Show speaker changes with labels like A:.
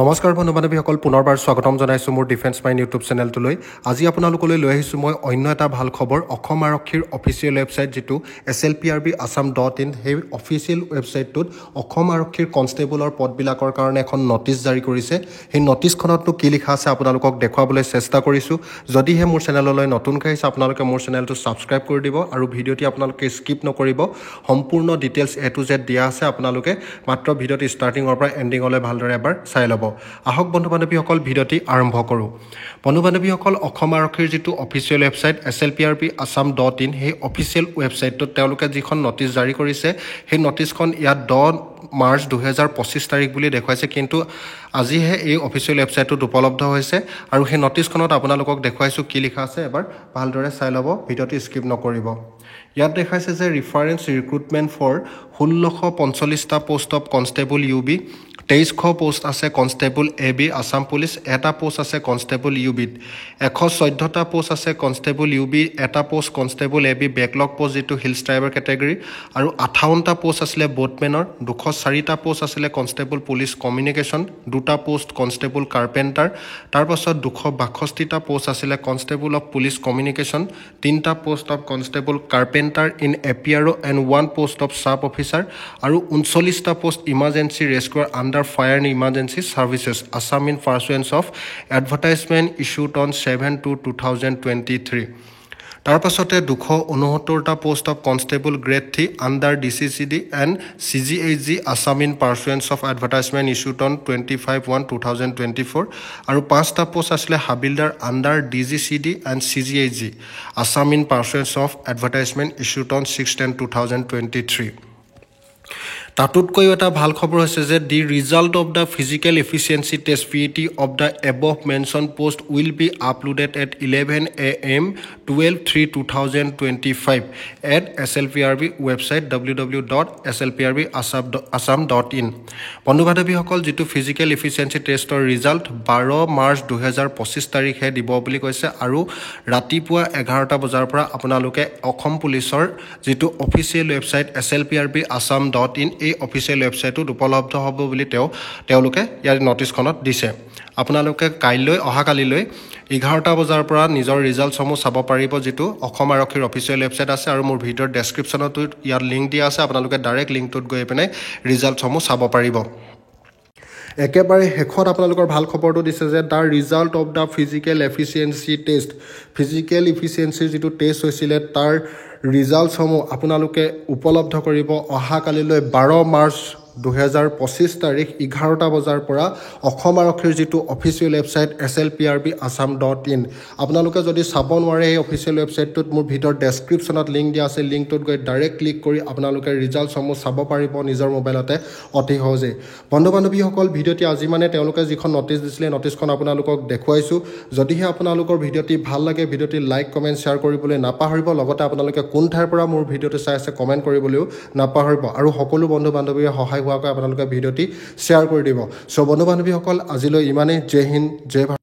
A: নমস্কাৰ বন্ধু বান্ধৱীসকল, পুনৰবাৰ স্বাগতম জনাইছোঁ মোৰ ডিফেন্স মাইণ্ড ইউটিউব চেনেলটোলৈ। আজি আপোনালোকলৈ লৈ আহিছোঁ মই অন্য এটা ভাল খবৰ। অসম আৰক্ষীৰ অফিচিয়েল ৱেবছাইট যিটো slprbassam.in, সেই অফিচিয়েল ৱেবছাইটটোত অসম আৰক্ষীৰ কনষ্টেবলৰ পদবিলাকৰ কাৰণে এখন নটিচ জাৰি কৰিছে। সেই নটিচখনতনো কি লিখা আছে আপোনালোকক দেখুৱাবলৈ চেষ্টা কৰিছোঁ। যদিহে মোৰ চেনেললৈ নতুনকৈ আহিছে আপোনালোকে মোৰ চেনেলটো ছাবস্ক্ৰাইব কৰি দিব আৰু ভিডিঅ'টি আপোনালোকে স্কিপ নকৰিব। সম্পূৰ্ণ ডিটেইলছ A to Z দিয়া আছে, আপোনালোকে মাত্ৰ ভিডিঅ'টি ষ্টাৰ্টিঙৰ পৰা এণ্ডিঙলৈ ভালদৰে এবাৰ চাই ল'ব। আহক বন্ধু বান্ধৱীসকল, ভিডিঅ'টি আৰম্ভ কৰোঁ। বন্ধু বান্ধৱীসকল, অসম আৰক্ষীৰ যিটো অফিচিয়েল ৱেবছাইট slprbassam.in, সেই অফিচিয়েল ৱেবছাইটটোত তেওঁলোকে যিখন নটিচ জাৰি কৰিছে, সেই নটিচখন ইয়াত 10 মাৰ্চ 2025 তাৰিখ বুলি দেখুৱাইছে, কিন্তু আজিহে এই অফিচিয়েল ৱেবছাইটটোত উপলব্ধ হৈছে। আৰু সেই নটিচখনত আপোনালোকক দেখুৱাইছোঁ কি লিখা আছে, এবাৰ ভালদৰে চাই ল'ব, ভিডিঅ'টি স্কিপ নকৰিব। ইয়াত দেখাইছে যে ৰিফাৰেঞ্চ ৰিক্ৰুটমেণ্ট ফৰ 1645টা post of constable UB, 2300 post আছে কনষ্টেবল AB আছাম পুলিচ, এটা পোষ্ট আছে কনষ্টেবল UBত, 114টা পোষ্ট আছে কনষ্টেবল UB, এটা post constable AB backlog post যিটো হিলছ ট্ৰাইবৰ কেটেগৰী, আৰু 58টা পোষ্ট আছিলে বোটমেনৰ, 204টা পোষ্ট আছিলে কনষ্টেবল পুলিচ কমিউনিকেশ্যন, 2টা পোষ্ট কনষ্টেবল কাৰ্পেণ্টাৰ, তাৰপাছত 262টা পোষ্ট আছিলে কনষ্টেবল অফ পুলিচ কমিউনিকেশ্যন, 3টা post of constable carpenter in APRO and 1 post of sub officer, আৰু 39টা পোষ্ট ইমাৰ্জেঞ্চি ৰেস্কিউৰ under fire and emergency services Assam in pursuance of advertisement issued on 7/2/2023। তাৰপাছতে 269টা post of constable grade 3 under DCCD and CGHG Assam in pursuance of advertisement issued on 25/1/2024, আৰু 5টা post আছিলে havildar under DGCD and CGHG Assam in pursuance of advertisement issued on 6/10/2023। তাতোতকৈও এটা ভাল খবৰ হৈছে যে the result of the physical efficiency test PET of the above mention post will be uploaded at 11 AM 12/3/2025 at SLPRB website www.slprbassam.in। বন্ধু বান্ধৱীসকল, যিটো physical efficiency টেষ্টৰ result 12 March 2025 তাৰিখে দিব বুলি কৈছে, আৰু ৰাতিপুৱা 11টা বজাৰ পৰা আপোনালোকে অসম পুলিচৰ যিটো অফিচিয়েল ৱেবছাইট slprbassam.in, এই অফিচিয়েল ৱেবছাইটটোত উপলব্ধ হ'ব বুলি তেওঁলোকে ইয়াৰ নটিচখনত দিছে। আপোনালোকে অহাকালিলৈ 11টা বজাৰ পৰা নিজৰ ৰিজাল্টসমূহ চাব পাৰিব, যিটো অসম আৰক্ষীৰ অফিচিয়েল ৱেবছাইট আছে, আৰু মোৰ ভিডিঅ'ৰ ডেছক্ৰিপশ্যনতো ইয়াত লিংক দিয়া আছে, আপোনালোকে ডাইৰেক্ট লিংকটোত গৈ পিনে ৰিজাল্টসমূহ চাব পাৰিব। একেবাৰে শেষত আপোনালোকৰ ভাল খবৰটো দিছে যে the result of the physical efficiency test, physical এফিচিয়েঞ্চিৰ যিটো টেষ্ট হৈছিলে তাৰ ৰিজাল্টসমূহ আপোনালোকে উপলব্ধ কৰিব অহাকালিলৈ 12 মাৰ্চ 2025 তাৰিখ 11টা বজাৰ পৰা অসম আৰক্ষীৰ যিটো অফিচিয়েল ৱেবছাইট slprbassam.in। আপোনালোকে যদি চাব নোৱাৰে এই অফিচিয়েল ৱেবছাইটটোত, মোৰ ভিডিঅ'ৰ ডেছক্ৰিপশ্যনত লিংক দিয়া আছে, লিংকটোত গৈ ডাইৰেক্ট ক্লিক কৰি আপোনালোকে ৰিজাল্টসমূহ চাব পাৰিব নিজৰ মোবাইলতে অতি সহজেই। বন্ধু বান্ধৱীসকল, ভিডিঅ'টি আজি মানে তেওঁলোকে যিখন নটিচ দিছিলে নটিচখন আপোনালোকক দেখুৱাইছোঁ। যদিহে আপোনালোকৰ ভিডিঅ'টি ভাল লাগে, ভিডিঅ'টি লাইক কমেণ্ট শ্বেয়াৰ কৰিবলৈ নাপাহৰিব। লগতে আপোনালোকে কোন ঠাইৰ পৰা মোৰ ভিডিঅ'টো চাই আছে কমেণ্ট কৰিবলৈও নাপাহৰিব, আৰু সকলো বন্ধু বান্ধৱীয়ে সহায় হোৱাকৈ আপোনালোকে ভিডিঅ'টি শ্বেয়াৰ কৰি দিব। চ' বন্ধু বান্ধৱীসকল, আজিলৈ ইমানেই। জয় হিন্দ, জয় ভাৰত।